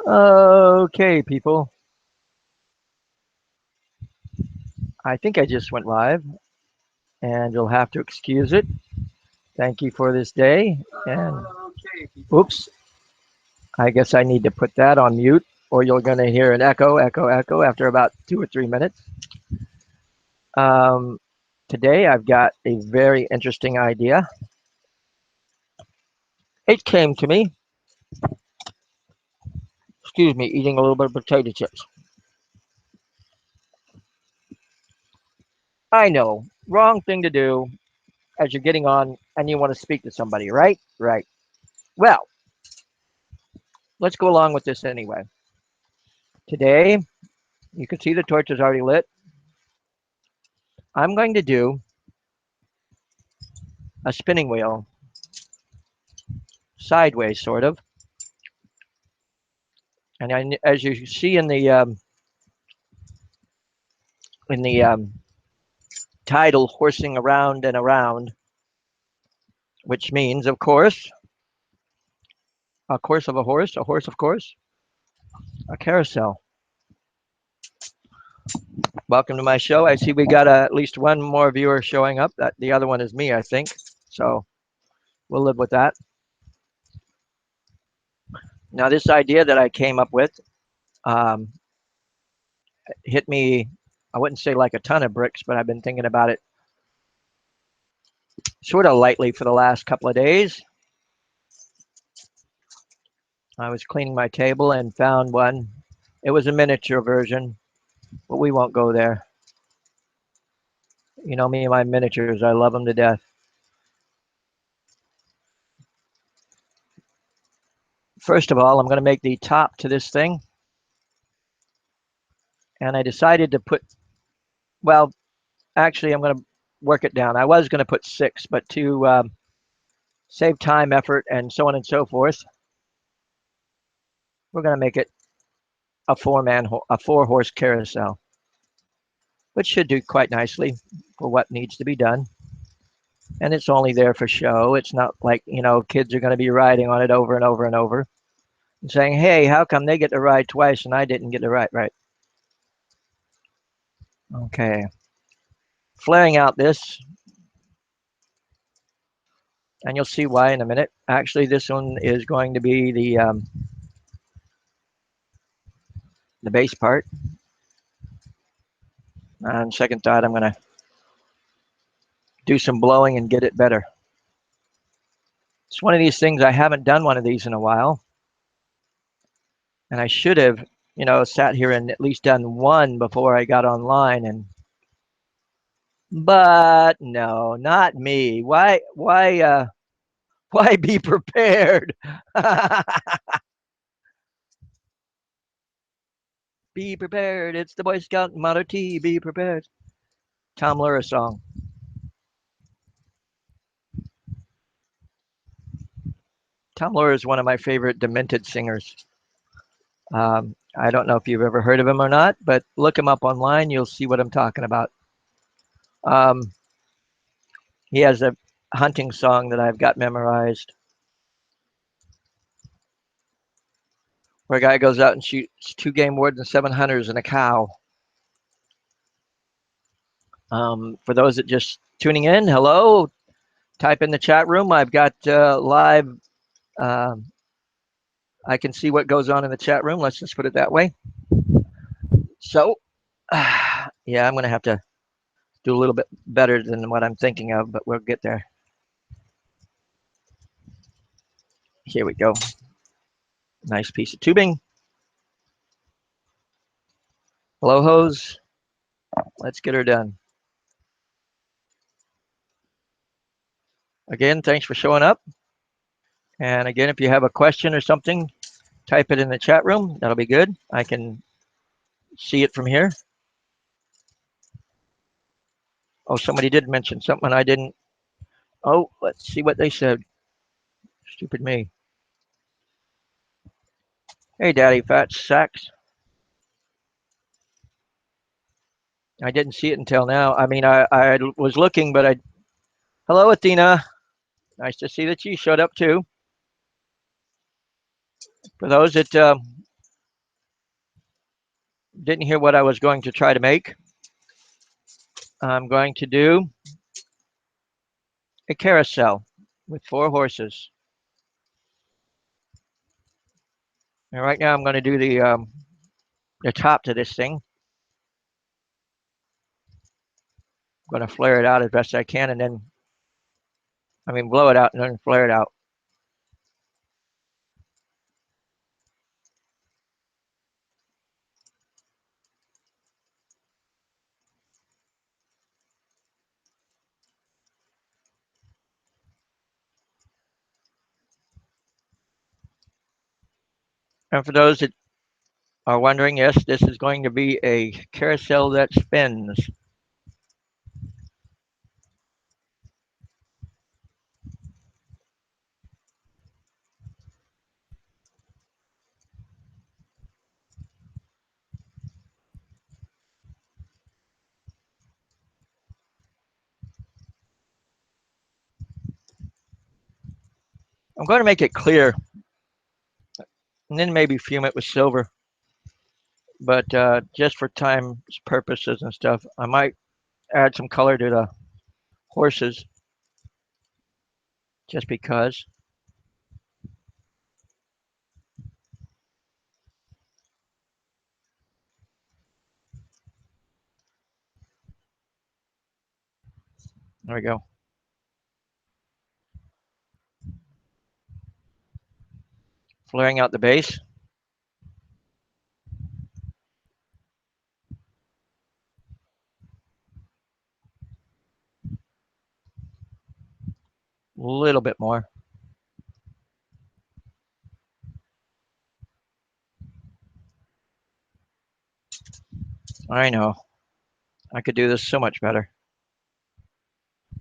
Okay, people. I think I just went live, and you'll have to excuse it. Thank you for this day. And oops, I guess I need to put that on mute, or you're going to hear an echo, echo, echo after about 2 or 3 minutes. Um, Today, I've got a very interesting idea. It came to me, excuse me, eating a little bit of potato chips. I know, wrong thing to do as you're getting on and you want to speak to somebody, right? Right. Well, let's go along with this anyway. Today, you can see the torch is already lit. I'm going to do a spinning wheel, sideways sort of. And as you see in the title, horsing around and around, which means, of course, a course of a horse of course, a carousel. Welcome to my show. I see we got at least one more viewer showing up. That the other one is me, I think. So we'll live with that. Now, this idea that I came up with um, hit me. I wouldn't say like a ton of bricks, but I've been thinking about it sort of lightly for the last couple of days. I was cleaning my table and found one. It was a miniature version, but we won't go there. You know me and my miniatures, I love them to death. First of all, I'm going to make the top to this thing. And I decided to put, well, actually, I'm going to work it down. I was going to put 6, but to save time, effort, and so on and so forth, we're going to make it a 4-horse carousel, which should do quite nicely for what needs to be done. And it's only there for show. It's not like, kids are going to be riding on it over and over and over and saying, hey, how come they get to ride twice and I didn't get to ride? Right. Okay. Flaring out this, and you'll see why in a minute. Actually, this one is going to be the base part. On second thought, I'm going to do some blowing and get it better. It's one of these things, I haven't done one of these in a while. And I should have, sat here and at least done one before I got online. But no, not me. Why be prepared? Be prepared. It's the Boy Scout motto T. Be prepared. Tom Lehrer song. Tom Lehrer is one of my favorite demented singers. I don't know if you've ever heard of him or not, but look him up online. You'll see what I'm talking about. He has a hunting song that I've got memorized, where a guy goes out and shoots 2 game wards and 7 hunters and a cow. For those that just tuning in, hello. Type in the chat room. I've got live. I can see what goes on in the chat room. Let's just put it that way. So, yeah, I'm going to have to do a little bit better than what I'm thinking of, but we'll get there. Here we go. Nice piece of tubing. Blow hose. Let's get her done. Again, thanks for showing up. And again, if you have a question or something, type it in the chat room. That'll be good. I can see it from here. Oh, somebody did mention something I didn't. Oh, let's see what they said. Stupid me. Hey, Daddy Fat Sacks. I didn't see it until now. I mean, I was looking, but hello, Athena. Nice to see that you showed up too. For those that didn't hear what I was going to try to make, I'm going to do a carousel with 4 horses. And right now I'm going to do the top to this thing. I'm going to flare it out as best I can, and then, blow it out and then flare it out. And for those that are wondering, yes, this is going to be a carousel that spins. I'm going to make it clear and then maybe fume it with silver. But just for time purposes and stuff, I might add some color to the horses just because. There we go. Flaring out the base. A little bit more. I know. I could do this so much better.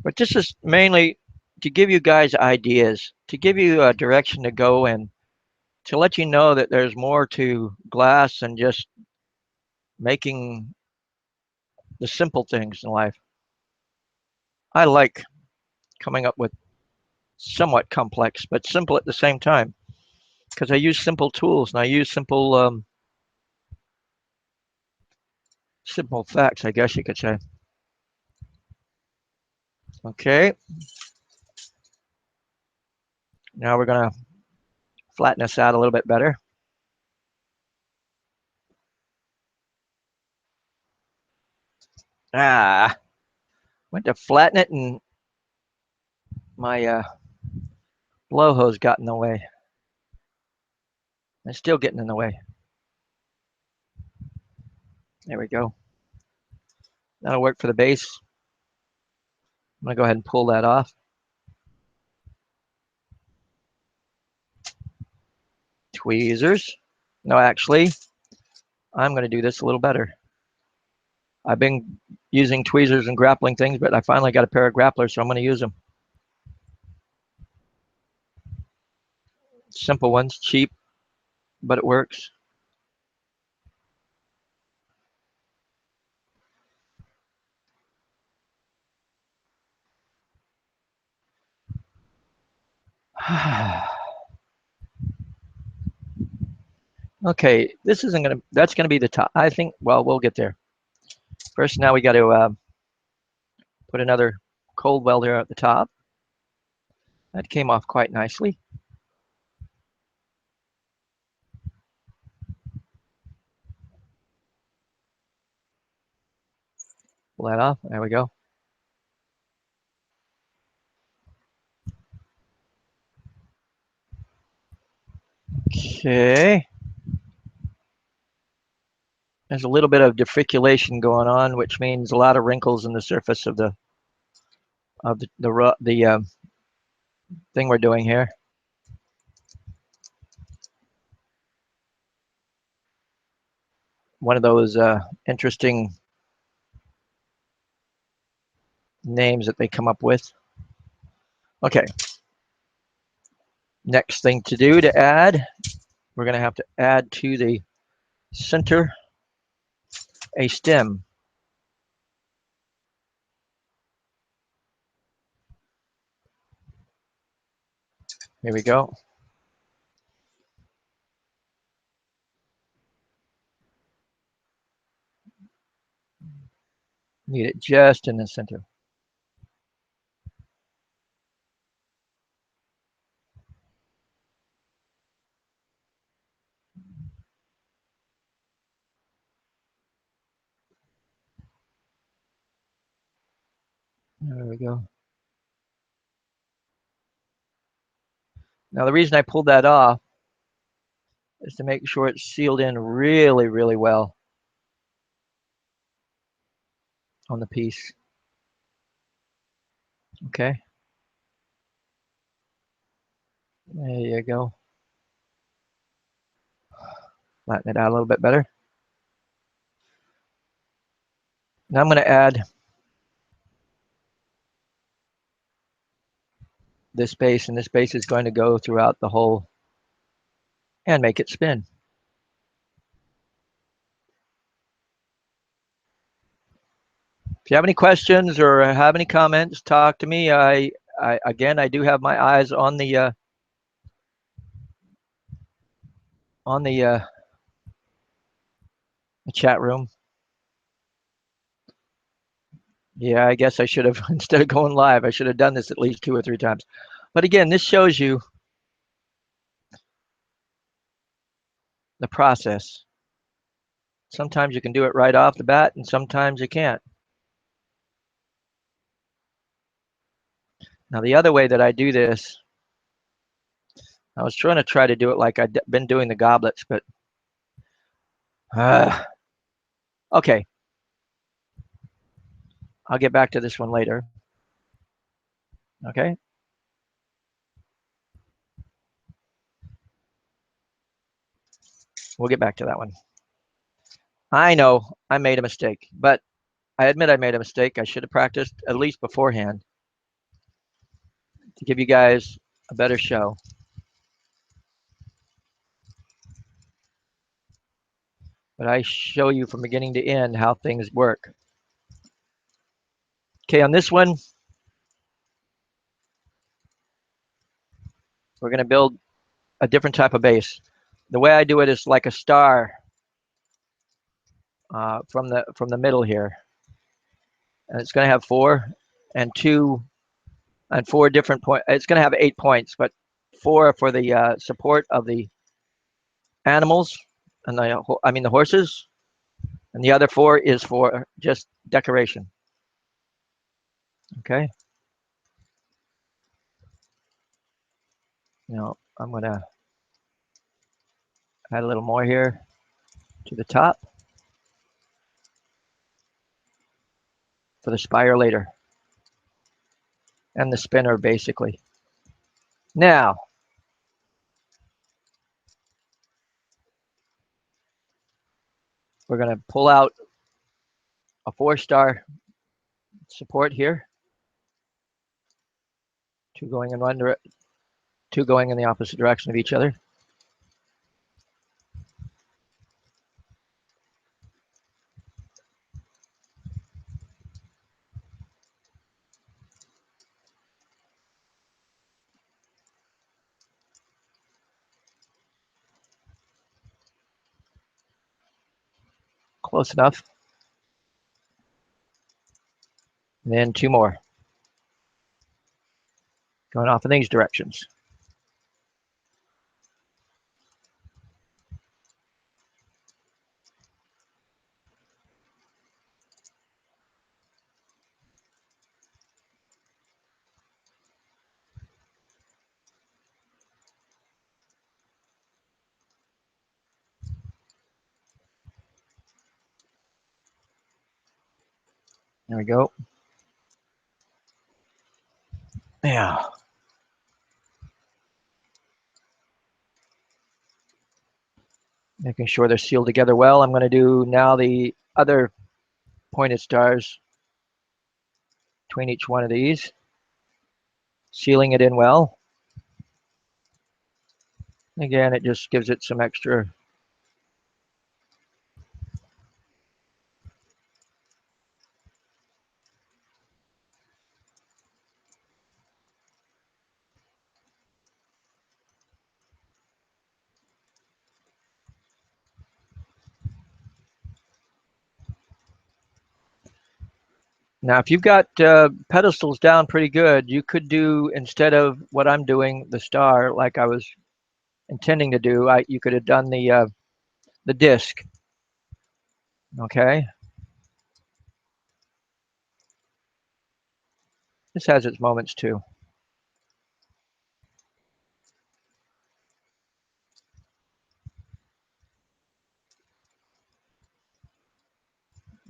But this is mainly to give you guys ideas, to give you a direction to go in, to let you know that there's more to glass than just making the simple things in life. I like coming up with somewhat complex, but simple at the same time, because I use simple tools and I use simple facts, I guess you could say. Okay, now we're gonna flatten this out a little bit better. Ah, went to flatten it and my blow hose got in the way. It's still getting in the way. There we go. That'll work for the base. I'm gonna go ahead and pull that off. Tweezers. No, actually, I'm gonna do this a little better. I've been using tweezers and grappling things, but I finally got a pair of grapplers, so I'm gonna use them. Simple ones, cheap, but it works. Okay, this isn't gonna. That's gonna be the top. I think. Well, we'll get there. First, now we got to put another cold welder at the top. That came off quite nicely. Pull that off. There we go. Okay. There's a little bit of defriculation going on, which means a lot of wrinkles in the surface of the thing we're doing here. One of those interesting names that they come up with. Okay. Next thing to do to add, we're going to have to add to the center a stem. Here we go. Need it just in the center. There we go. Now the reason I pulled that off is to make sure it's sealed in really, really well on the piece. Okay. There you go. Flatten it out a little bit better. Now I'm going to add this base, and this base is going to go throughout the whole and make it spin. If you have any questions or have any comments, talk to me. Again, I do have my eyes on the on the uh, chat room. Yeah, I guess I should have, instead of going live, I should have done this at least 2 or 3 times. But again, this shows you the process. Sometimes you can do it right off the bat, and sometimes you can't. Now, the other way that I do this, I was try to do it like I've been doing the goblets, but okay. I'll get back to this one later. Okay. We'll get back to that one. I know I made a mistake, but I admit I made a mistake. I should have practiced at least beforehand to give you guys a better show. But I show you from beginning to end how things work. Okay, on this one, we're going to build a different type of base. The way I do it is like a star from the middle here, and it's going to have 4 and 2 and 4 different points. It's going to have 8 points, but 4 for the support of the animals and the horses, and the other 4 is for just decoration. Okay. Now I'm going to add a little more here to the top for the spire later and the spinner basically. Now we're going to pull out a 4-star support here, 2 going in one direction, 2 going in the opposite direction of each other. Close enough. And then 2 more going off in these directions. There we go. Yeah. Making sure they're sealed together well. I'm going to do now the other pointed stars between each one of these, sealing it in well. Again, it just gives it some extra Now, if you've got pedestals down pretty good, you could do, instead of what I'm doing, the star, like I was intending to do, you could have done the disc. Okay, this has its moments too.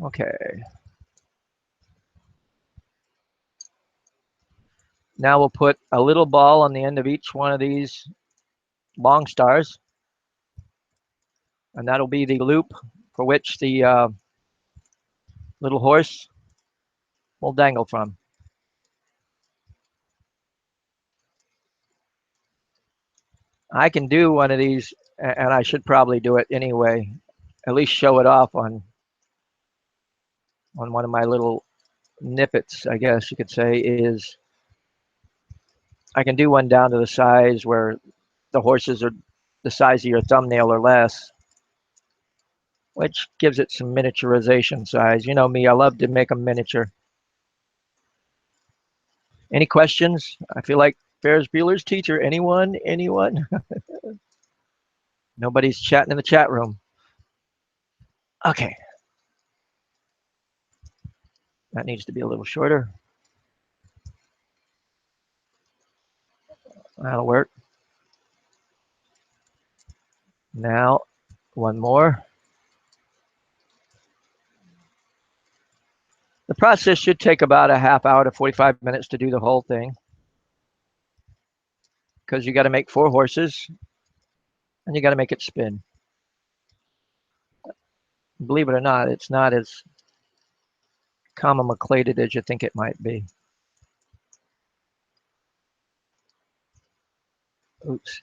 Okay, now we'll put a little ball on the end of each one of these long stars, and that'll be the loop for which the little horse will dangle from. I can do one of these, and I should probably do it anyway, at least show it off on one of my little nippets, I guess you could say, is I can do one down to the size where the horses are the size of your thumbnail or less, which gives it some miniaturization size. You know me, I love to make them miniature. Any questions? I feel like Ferris Bueller's teacher. Anyone? Anyone? Nobody's chatting in the chat room. Okay. That needs to be a little shorter. That'll work. Now, one more. The process should take about a half hour to 45 minutes to do the whole thing, because you got to make 4 horses and you got to make it spin. Believe it or not, it's not as comma-macladed as you think it might be. Oops.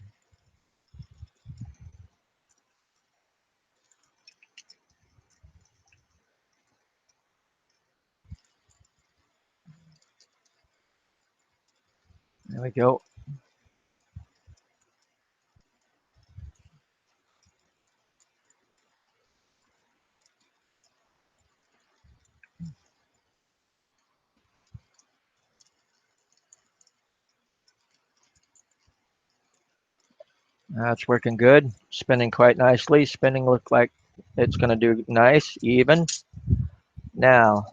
There we go. That's working good. Spinning quite nicely. Spinning looks like it's going to do nice, even. Now,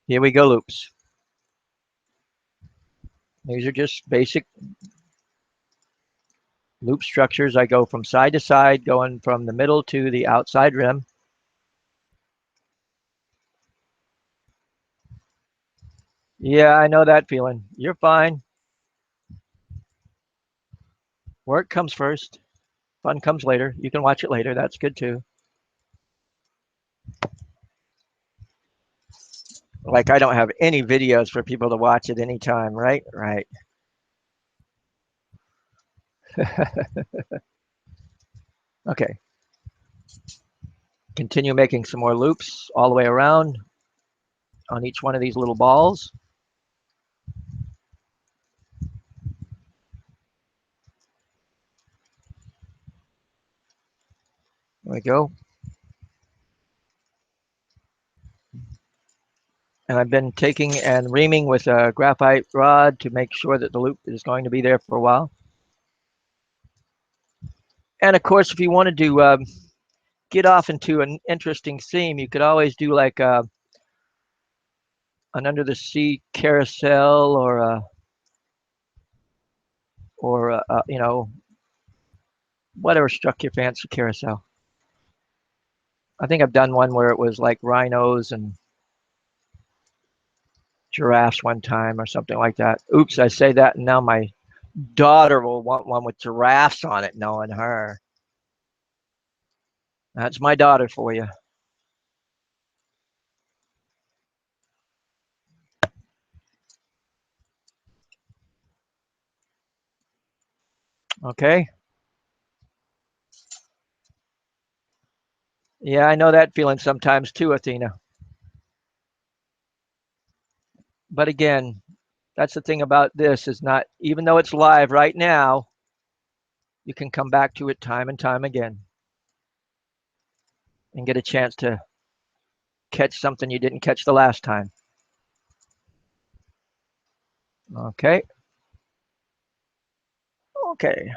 here we go, loops. These are just basic loop structures. I go from side to side, going from the middle to the outside rim. Yeah, I know that feeling. You're fine. Work comes first. Fun comes later. You can watch it later. That's good too. Like I don't have any videos for people to watch at any time, right? Right. Okay. Continue making some more loops all the way around on each one of these little balls. There we go. And I've been taking and reaming with a graphite rod to make sure that the loop is going to be there for a while. And of course, if you wanted to get off into an interesting theme, you could always do like an under the sea carousel or you know, whatever struck your fancy carousel. I think I've done one where it was like rhinos and giraffes one time or something like that. Oops, I say that and now my daughter will want one with giraffes on it, knowing her. That's my daughter for you. Okay. Yeah, I know that feeling sometimes too, Athena. But again, that's the thing about this is not, even though it's live right now, you can come back to it time and time again and get a chance to catch something you didn't catch the last time. Okay. Okay.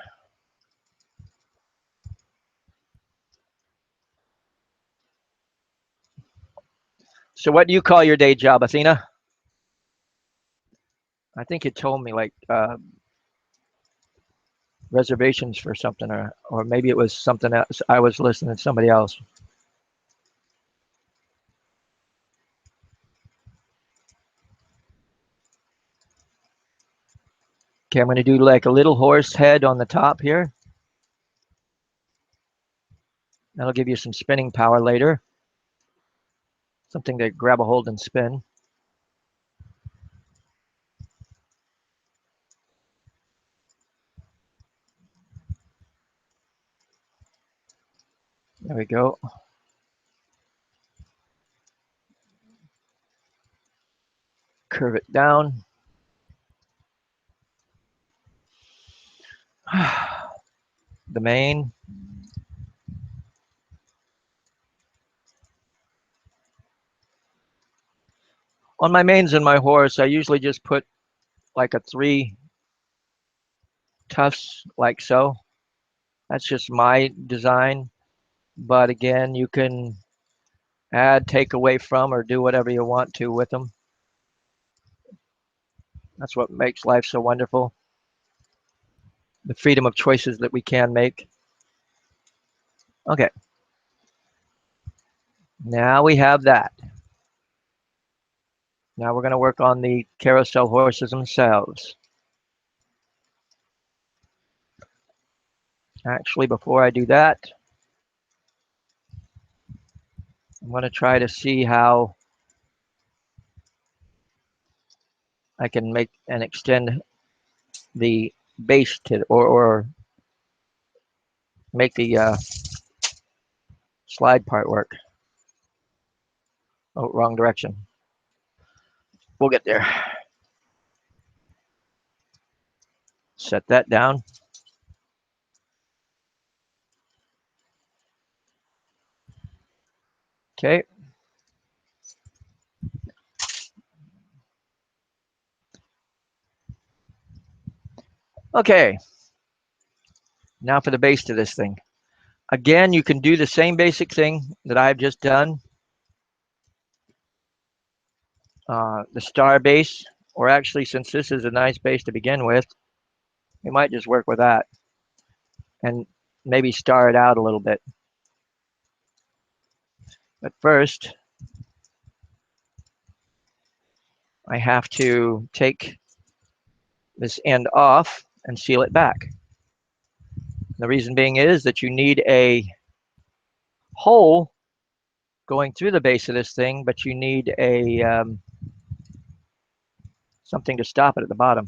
So what do you call your day job, Athena? I think you told me like reservations for something, or maybe it was something else. I was listening to somebody else. Okay, I'm going to do like a little horse head on the top here. That'll give you some spinning power later. Something to grab a hold and spin. There we go. Curve it down. The mane. On my manes and my horse, I usually just put like a 3 tufts like so. That's just my design. But again, you can add, take away from, or do whatever you want to with them. That's what makes life so wonderful. The freedom of choices that we can make. Okay, now we have that. Now we're going to work on the carousel horses themselves. Actually, before I do that, I'm going to try to see how I can make and extend the base to, or make the slide part work. Oh, wrong direction. We'll get there. Set that down. Okay. Okay. Now for the base to this thing. Again, you can do the same basic thing that I've just done. The star base, or actually, since this is a nice base to begin with, we might just work with that and maybe star it out a little bit. But first, I have to take this end off and seal it back. The reason being is that you need a hole going through the base of this thing, but you need a something to stop it at the bottom.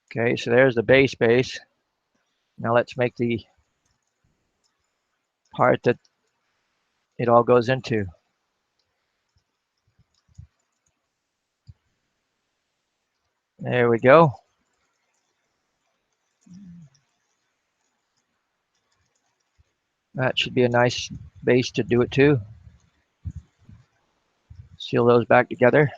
Okay, so there's the base. Now let's make the part that it all goes into. There we go. That should be a nice base to do it to. Seal those back together.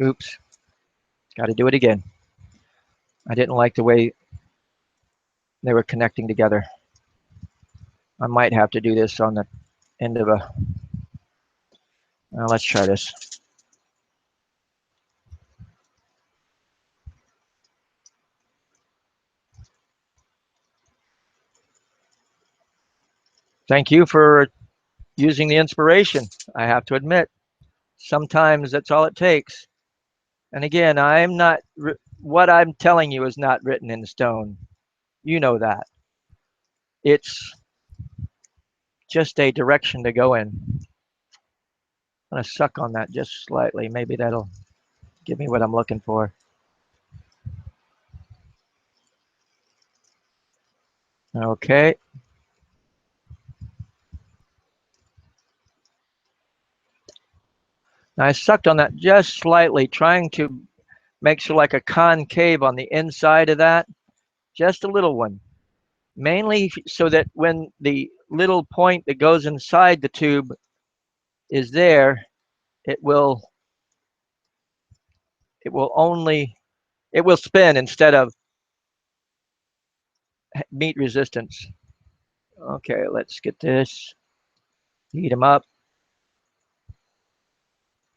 Oops, got to do it again. I didn't like the way they were connecting together. I might have to do this on the end of a, let's try this. Thank you for using the inspiration. I have to admit, sometimes that's all it takes. And again, I'm not, what I'm telling you is not written in stone. You know that. It's just a direction to go in. I'm going to suck on that just slightly. Maybe that'll give me what I'm looking for. Okay. Now I sucked on that just slightly, trying to make sure like a concave on the inside of that, just a little one. Mainly so that when the little point that goes inside the tube is there, it will only it will spin instead of meet resistance. Okay, let's get this. Heat them up,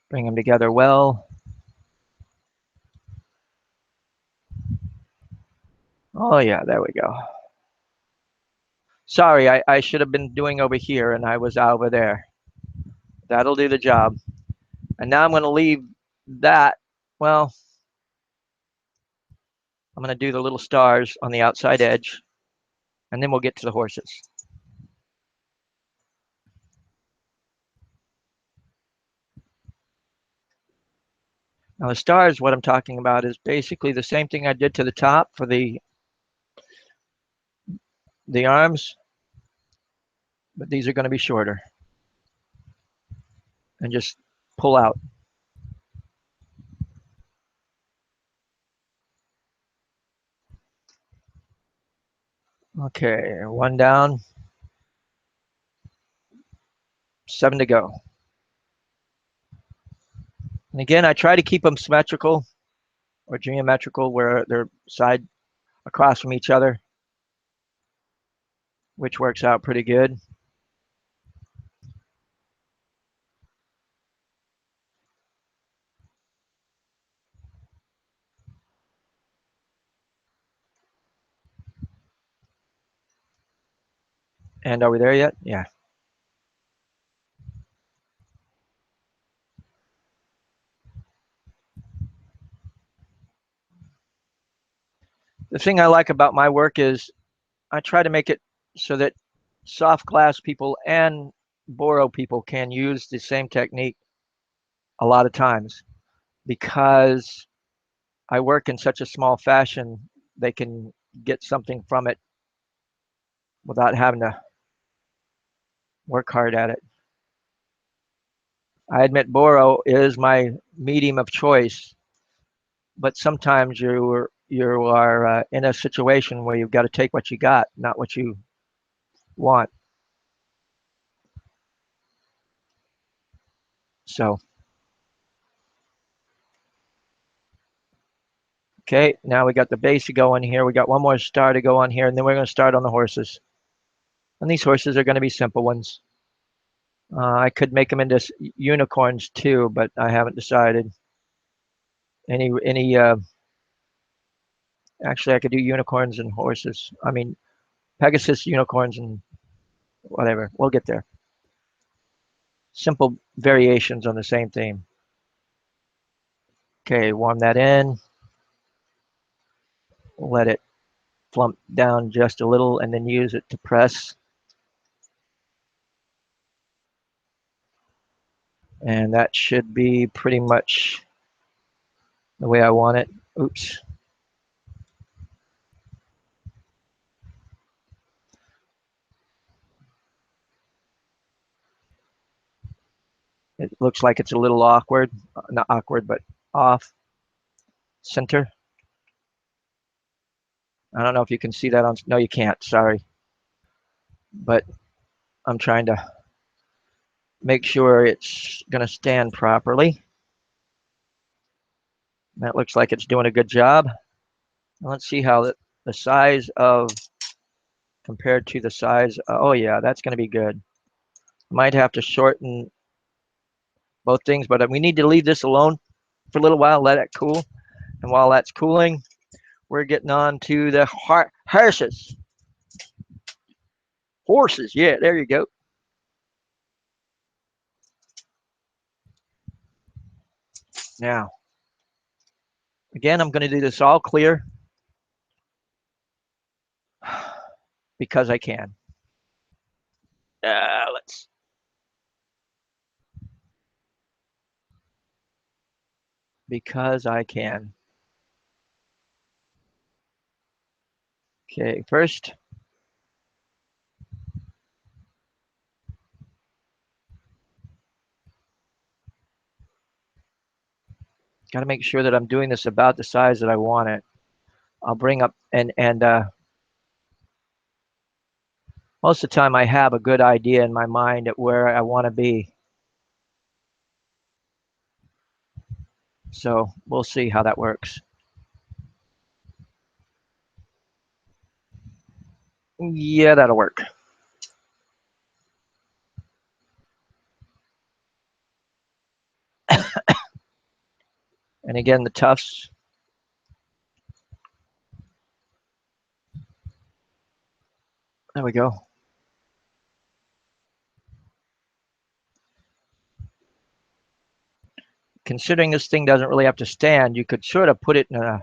bring them together well. Oh yeah, there we go. Sorry, I should have been doing over here and I was over there. That'll do the job. And now I'm going to leave that. Well, I'm going to do the little stars on the outside edge, and then we'll get to the horses. Now the stars, what I'm talking about is basically the same thing I did to the top for the arms, but these are going to be shorter. And just pull out. Okay, one down, 7 to go. And again, I try to keep them symmetrical or geometrical where they're side across from each other, which works out pretty good. And are we there yet? Yeah. The thing I like about my work is I try to make it so that soft glass people and Boro people can use the same technique a lot of times because I work in such a small fashion, they can get something from it without having to work hard at it. I admit Boro is my medium of choice, but sometimes you are in a situation where you've got to take what you got, not what you want. So, okay, now we got the base to go on here. We got one more star to go on here, and then we're going to start on the horses. And these horses are going to be simple ones. I could make them into unicorns too, but I haven't decided. Any actually I could do unicorns and horses. I mean Pegasus, unicorns, and whatever. We'll get there. Simple variations on the same theme. Okay, warm that in. Let it flump down just a little and then use it to press. And that should be pretty much the way I want it. Oops. It looks like it's a little awkward. Not awkward, but off center. I don't know if you can see that on. No, you can't. Sorry. But I'm trying to make sure it's going to stand properly. That looks like it's doing a good job. Let's see how the size of compared to the size. Oh yeah, that's going to be good. Might have to shorten both things, but we need to leave this alone for a little while, let it cool. And while that's cooling, we're getting on to the horses. Horses, yeah, there you go. Now, again, I'm going to do this all clear because I can. Let's. Because I can. Okay, first Got to make sure that I'm doing this about the size that I want it. I'll bring up and most of the time I have a good idea in my mind at where I want to be. So we'll see how that works. Yeah, that'll work. And again, the tufts. There we go. Considering this thing doesn't really have to stand, you could sort of put it in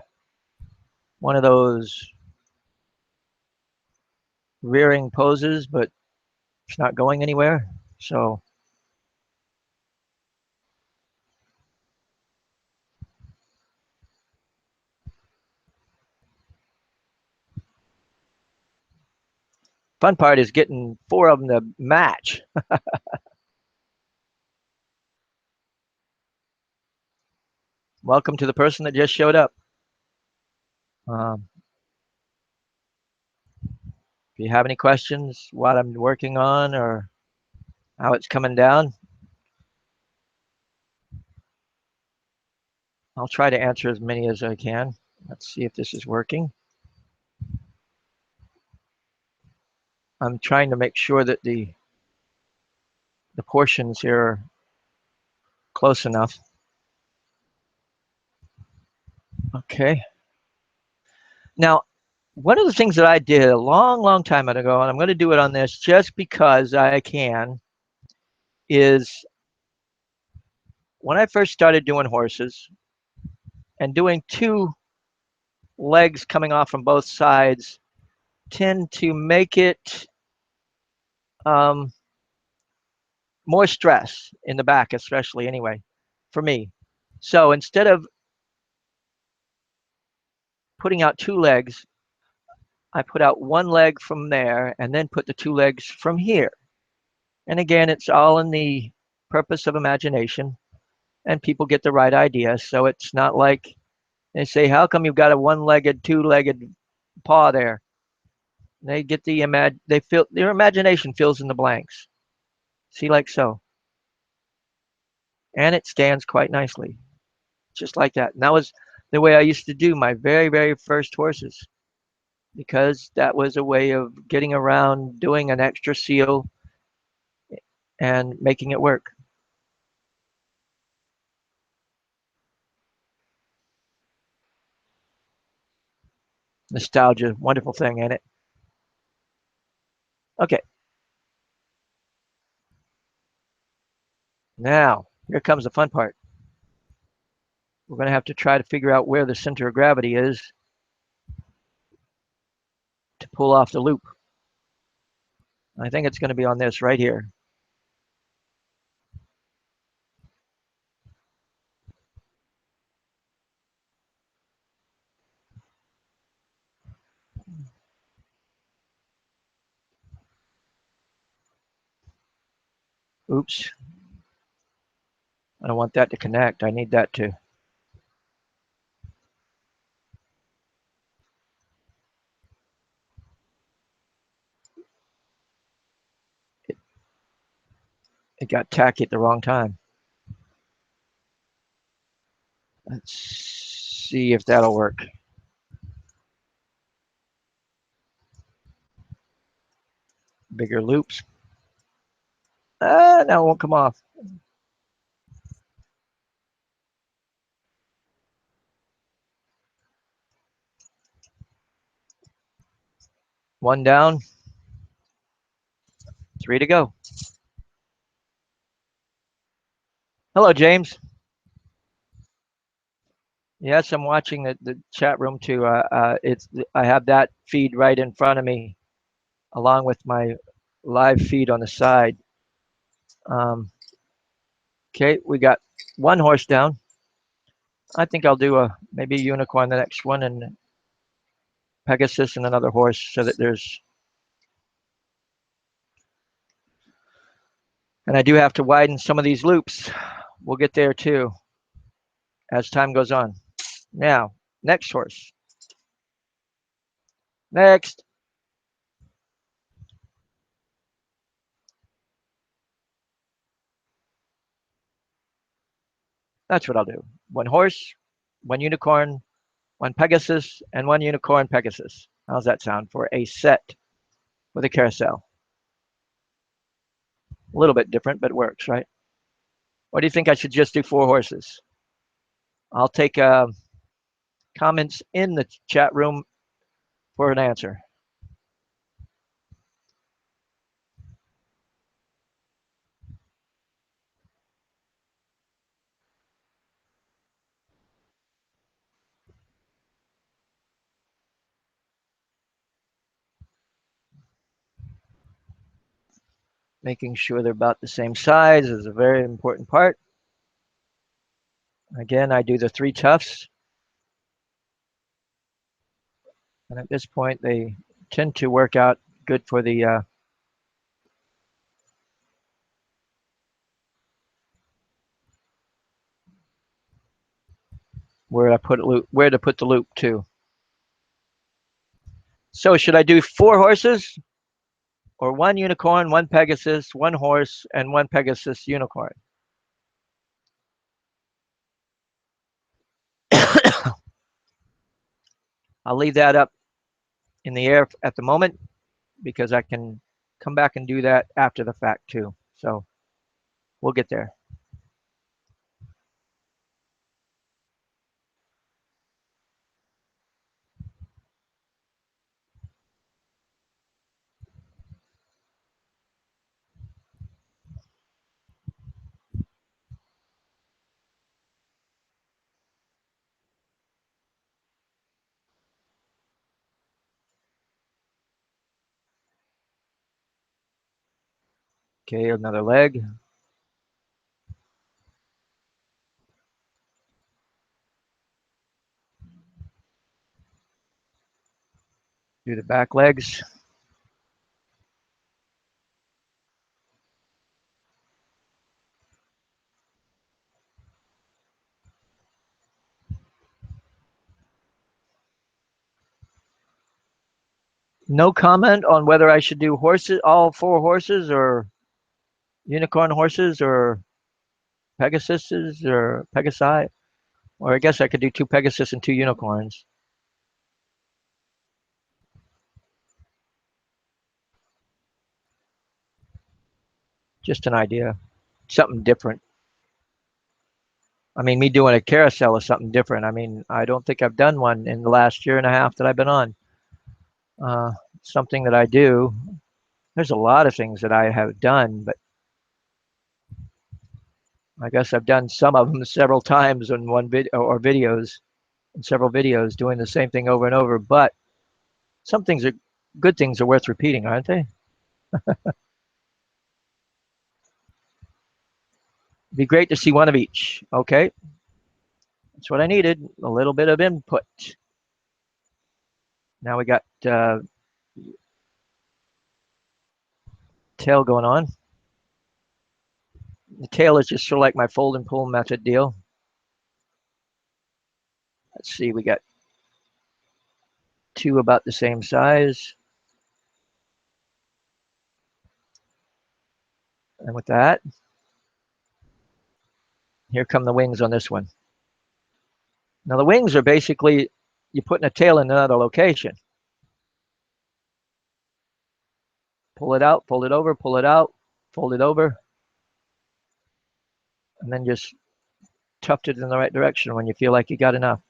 one of those rearing poses, but it's not going anywhere. So fun part is getting 4 of them to match. Welcome to the person that just showed up. Um, if you have any questions, what I'm working on or how it's coming down, I'll try to answer as many as I can. Let's see if this is working. I'm trying to make sure that the portions here are close enough. Okay. Now, one of the things that I did a long, long time ago, and I'm going to do it on this just because I can, is when I first started doing horses and doing 2 legs coming off from both sides tend to make it um, more stress in the back, especially anyway, for me. So instead of putting out 2 legs, I put out 1 leg from there and then put the 2 legs from here. And again, it's all in the purpose of imagination and people get the right idea. So it's not like they say, how come you've got a 1-legged, 2-legged paw there? They get they feel their imagination fills in the blanks. See, like so. And it stands quite nicely, just like that. And that was the way I used to do my very, very first horses, because that was a way of getting around, doing an extra seal, and making it work. Nostalgia, wonderful thing, ain't it? Okay, now here comes the fun part. We're going to have to try to figure out where the center of gravity is to pull off the loop. I think it's going to be on this right here. Oops. I don't want that to connect. I need that to. It, it got tacky at the wrong time. Let's see if that'll work. Bigger loops. No, it won't come off. One down. 3 to go. Hello, James. Yes, I'm watching the chat room too. I have that feed right in front of me, along with my live feed on the side. Okay, we got 1 horse down. I think I'll do maybe a unicorn the next one, and Pegasus and another horse, so that there's. And I do have to widen some of these loops. We'll get there too. as time goes on. Now, next horse. Next. That's what I'll do. One horse, one unicorn, one Pegasus, and one unicorn Pegasus. How's that sound for a set with a carousel? A little bit different, but it works, right? Or do you think I should just do 4 horses? I'll take comments in the chat room for an answer. Making sure they're about the same size is a very important part. Again, I do the 3 tufts. And at this point, they tend to work out good for the where to put the loop too. So should I do 4 horses or 1 unicorn, 1 Pegasus, 1 horse, and 1 Pegasus unicorn? I'll leave that up in the air at the moment because I can come back and do that after the fact too. So we'll get there. Okay, another leg. Do the back legs. No comment on whether I should do horses, all 4 horses, or unicorn horses, or Pegasuses, or Pegasi. Or I guess I could do 2 Pegasus and 2 unicorns. Just an idea. Something different. I mean, me doing a carousel is something different. I mean, I don't think I've done one in the last year and a half that I've been on. Something that I do. There's a lot of things that I have done, but I guess I've done some of them several times in one video or videos, in several videos, doing the same thing over and over. But some things are good things are worth repeating, aren't they? Be great to see one of each. Okay, that's what I needed. A little bit of input. Now we got tail going on. The tail is just sort of like my fold and pull method deal. Let's see, we got 2 about the same size. And with that, here come the wings on this one. Now the wings are basically, you're putting a tail in another location. Pull it out, fold it over, pull it out, fold it over, and then just tuft it in the right direction when you feel like you got enough.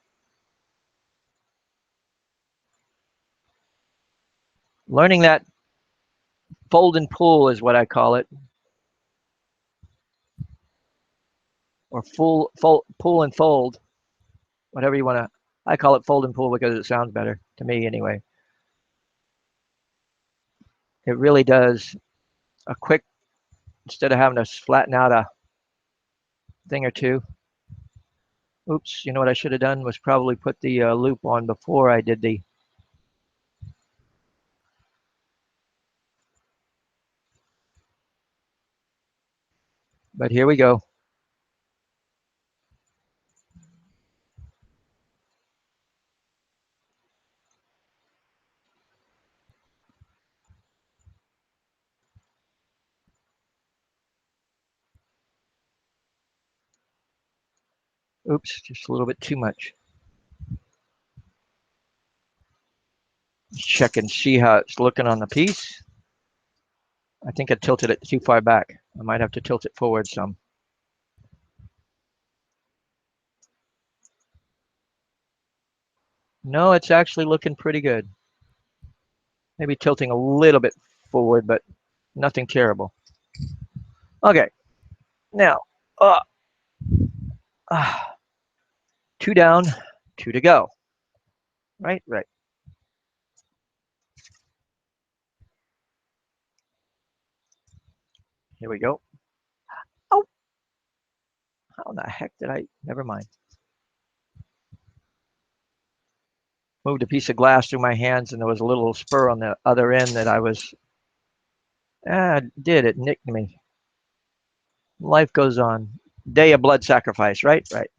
Learning that fold and pull is what I call it, or pull and fold, whatever you want to. I call it fold and pull because it sounds better to me anyway. It really does a quick, instead of having to flatten out a thing or two. Oops, you know what I should have done was probably put the loop on before I did the. But here we go. Oops, just a little bit too much. Let's check and see how it's looking on the piece. I think I tilted it too far back. I might have to tilt it forward some. No, it's actually looking pretty good. Maybe tilting a little bit forward, but nothing terrible. Okay, now, uh, 2 down, 2 to go. Right, right. Here we go. Oh, how in the heck did I? Never mind. Moved a piece of glass through my hands, and there was a little spur on the other end that I was. It nicked me. Life goes on. Day of blood sacrifice, right? Right.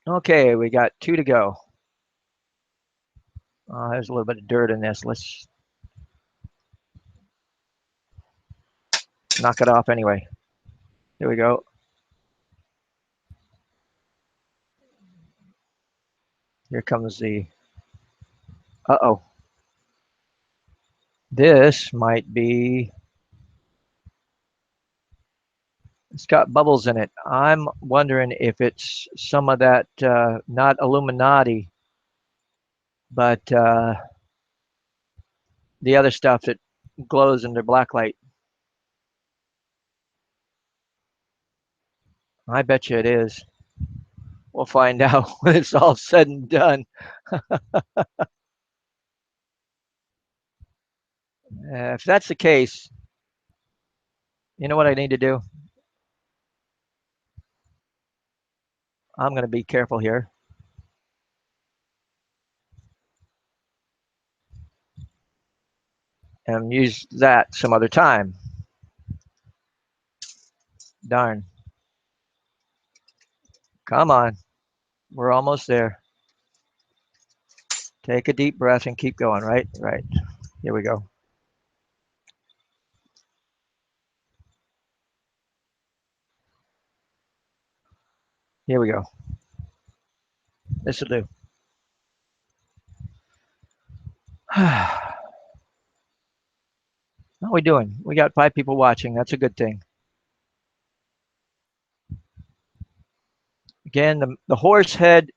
Okay, we got 2 to go. There's a little bit of dirt in this. Let's knock it off anyway. Here we go. Here comes the. Uh-oh. This might be. It's got bubbles in it. I'm wondering if it's some of that, not Illuminati, but the other stuff that glows under black light. I bet you it is. We'll find out when it's all said and done. If that's the case, you know what I need to do? I'm going to be careful here and use that some other time. Darn. Come on. We're almost there. Take a deep breath and keep going, right? Right. Here we go. Here we go. This will do. How are we doing? We got 5 people watching. That's a good thing. Again, the horse head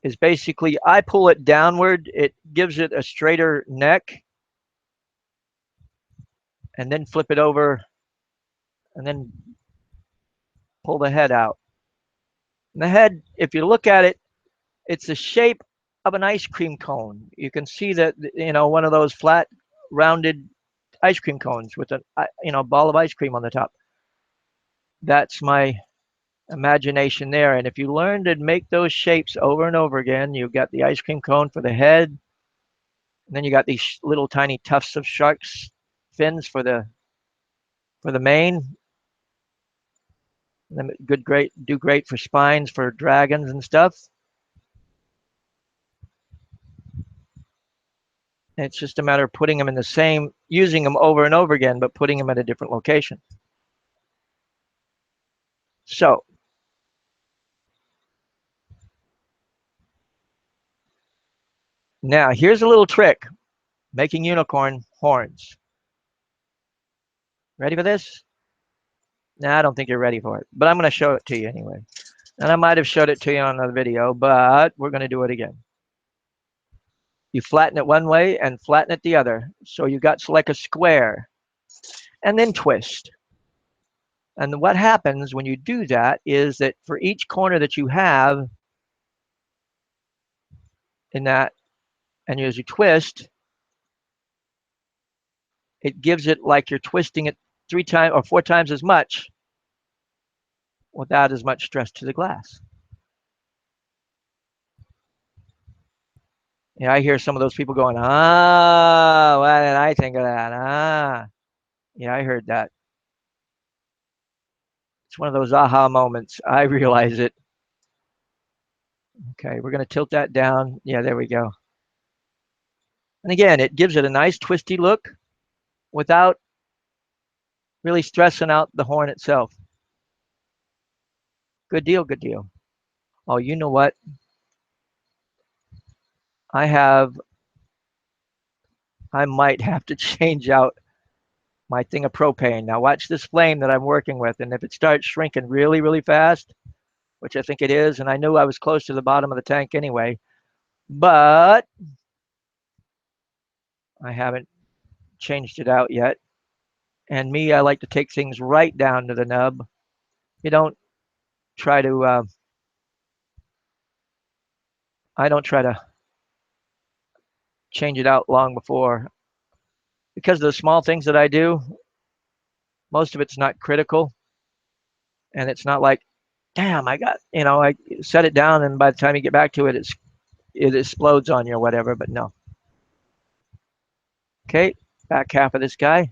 is basically, I pull it downward. It gives it a straighter neck. And then flip it over. And then pull the head out. And the head, if you look at it, it's the shape of an ice cream cone. You can see that, one of those flat, rounded ice cream cones with a ball of ice cream on the top. That's my imagination there. And if you learn to make those shapes over and over again, you've got the ice cream cone for the head, and then you got these little tiny tufts of shark's fins for the mane. And then do great for spines for dragons and stuff. It's just a matter of putting them in the same, using them over and over again, but putting them at a different location. So, now here's a little trick, making unicorn horns. Ready for this? No, I don't think you're ready for it, but I'm going to show it to you anyway. And I might have showed it to you on the video, but we're going to do it again. You flatten it one way and flatten it the other. So you got like a square, and then twist. And what happens when you do that is that for each corner that you have in that, and as you twist, it gives it like you're twisting it 3 times or 4 times as much without as much stress to the glass. Yeah, I hear some of those people going, why did I think of that? Yeah, I heard that. It's one of those aha moments. I realize it. Okay, we're going to tilt that down. Yeah, there we go. And again, it gives it a nice twisty look without really stressing out the horn itself. Good deal, good deal. Oh, you know what? I might have to change out my thing of propane. Now watch this flame that I'm working with, and if it starts shrinking really, really fast, which I think it is, and I knew I was close to the bottom of the tank anyway, but I haven't changed it out yet. And me, I like to take things right down to the nub. You don't try to, I don't try to change it out long before. Because of the small things that I do, most of it's not critical. And it's not like, damn, I set it down and by the time you get back to it, it explodes on you or whatever, but no. Okay, back half of this guy.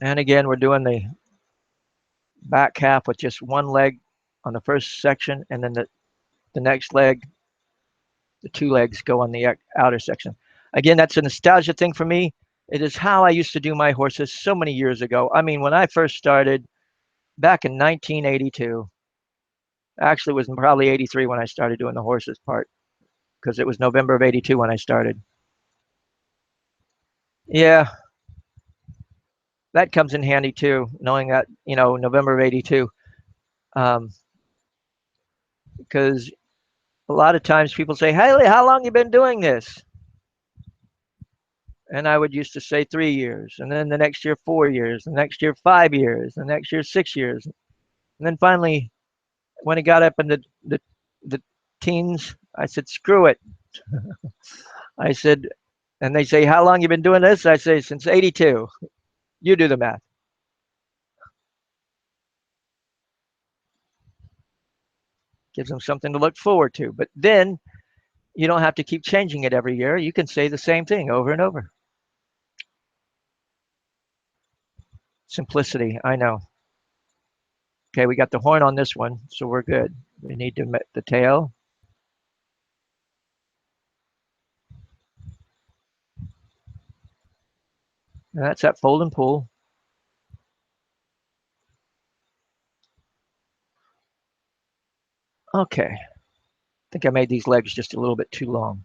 And again, we're doing the back half with just one leg on the first section, and then the next leg, the two legs go on the outer section. Again, that's a nostalgia thing for me. It is how I used to do my horses so many years ago. I mean, when I first started back in 1982, actually it was probably 83 when I started doing the horses part, because it was November of 82 when I started. Yeah, that comes in handy too, knowing that, November of 82. Because a lot of times people say, "Hey, how long you been doing this?" And I would used to say 3 years, and then the next year 4 years, the next year 5 years, the next year 6 years, and then finally, when it got up in the teens, I said, "Screw it." I said, and they say, "How long you been doing this?" I say, "Since '82." You do the math. Gives them something to look forward to. But then you don't have to keep changing it every year. You can say the same thing over and over. Simplicity, I know. Okay, we got the horn on this one, so we're good. We need to the tail. And that's that fold and pull. Okay. I think I made these legs just a little bit too long.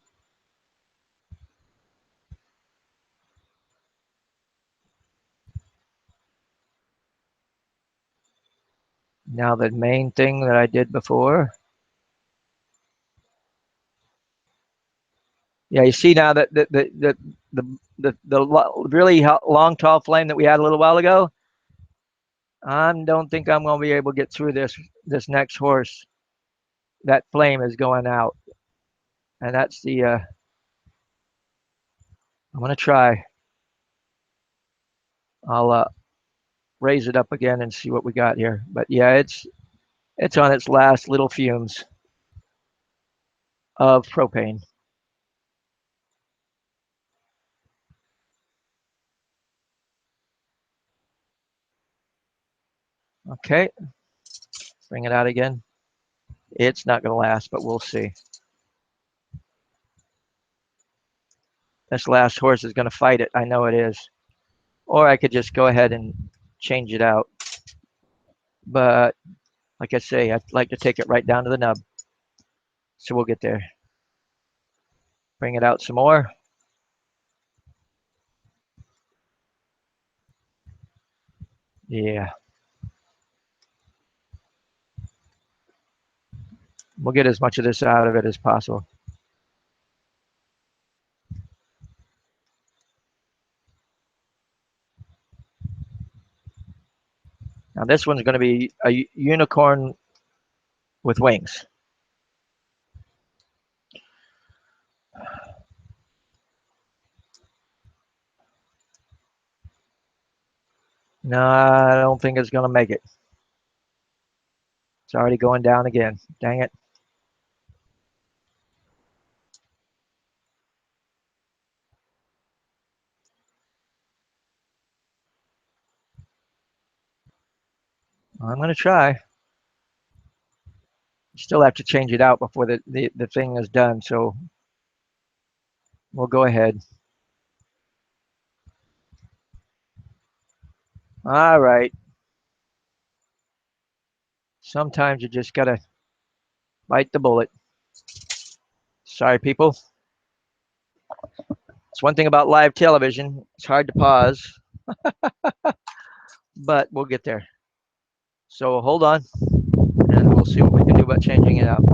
Now the main thing that I did before. Yeah, you see now that the really long tall flame that we had a little while ago. I don't think I'm going to be able to get through this next horse. That flame is going out, and that's the. I'm going to try. I'll raise it up again and see what we got here. But yeah, it's on its last little fumes of propane. Okay, bring it out again. It's not going to last, but we'll see. This last horse is going to fight it. I know it is. Or I could just go ahead and change it out. But like I say, I'd like to take it right down to the nub. So we'll get there. Bring it out some more. Yeah. We'll get as much of this out of it as possible. Now this one's going to be a unicorn with wings. No, I don't think it's going to make it. It's already going down again. Dang it. I'm going to try. Still have to change it out before the thing is done, so we'll go ahead. All right. Sometimes you just got to bite the bullet. Sorry, people. It's one thing about live television. It's hard to pause, but we'll get there. So hold on, and we'll see what we can do about changing it out.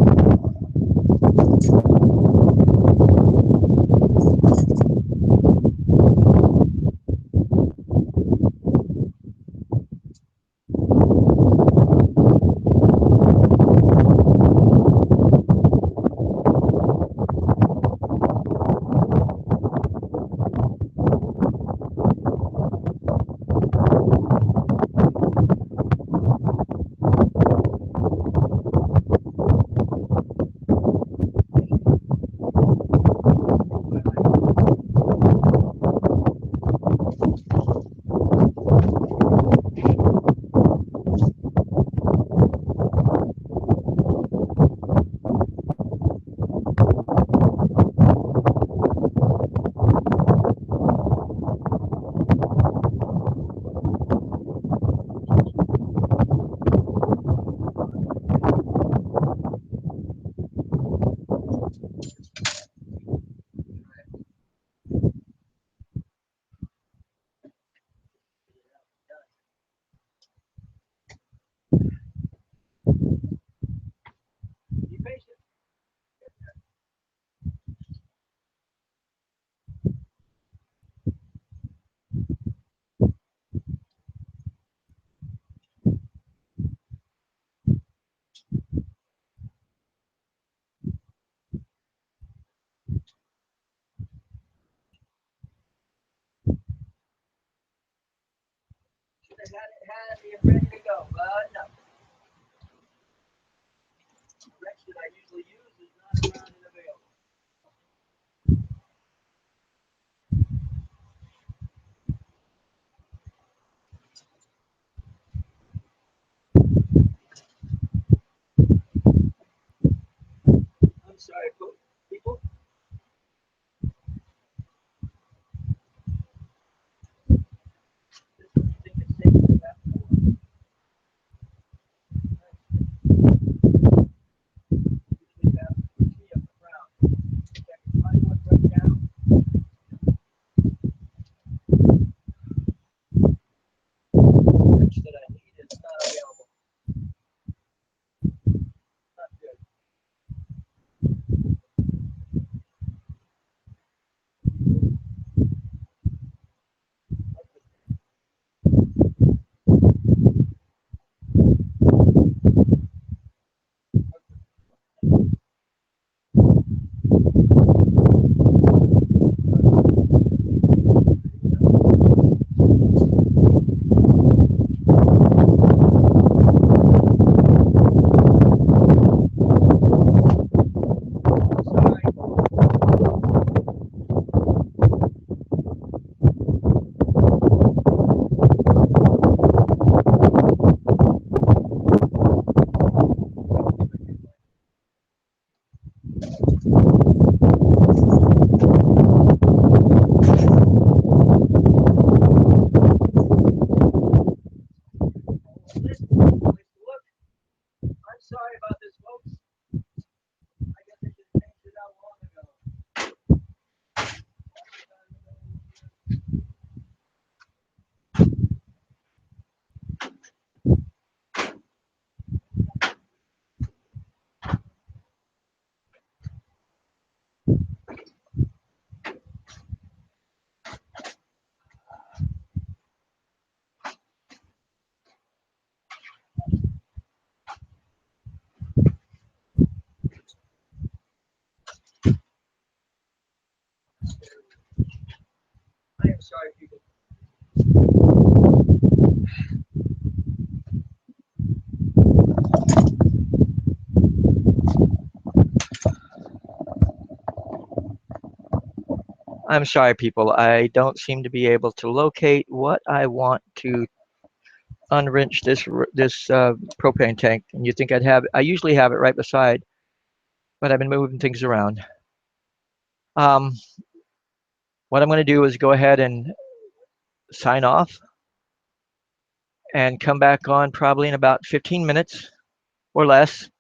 Ready to go, but no. The wrench that I usually use is not around and available. I'm sorry, people. This is the thing that's taking that for. Usually have the key up the ground. If I can find one right now. The wrench that I need is not available. Not good. Look, I'm sorry about this, folks. I guess I should have changed it out long ago. I am sorry, people. I'm sorry, people. I don't seem to be able to locate what I want to unwrench this propane tank, and you think I usually have it right beside, but I've been moving things around. Um, what I'm going to do is go ahead and sign off and come back on probably in about 15 minutes or less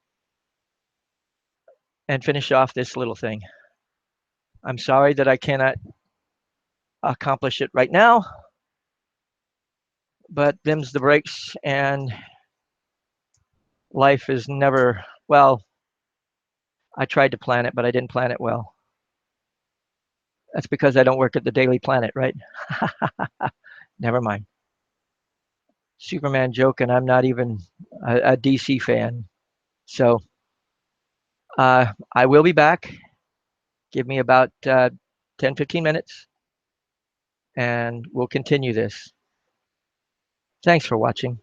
and finish off this little thing. I'm sorry that I cannot accomplish it right now, but them's the breaks, and life is never, well, I tried to plan it, but I didn't plan it well. That's because I don't work at the Daily Planet, right? Never mind. Superman joke, and I'm not even a DC fan. So I will be back. Give me about 10, 15 minutes, and we'll continue this. Thanks for watching.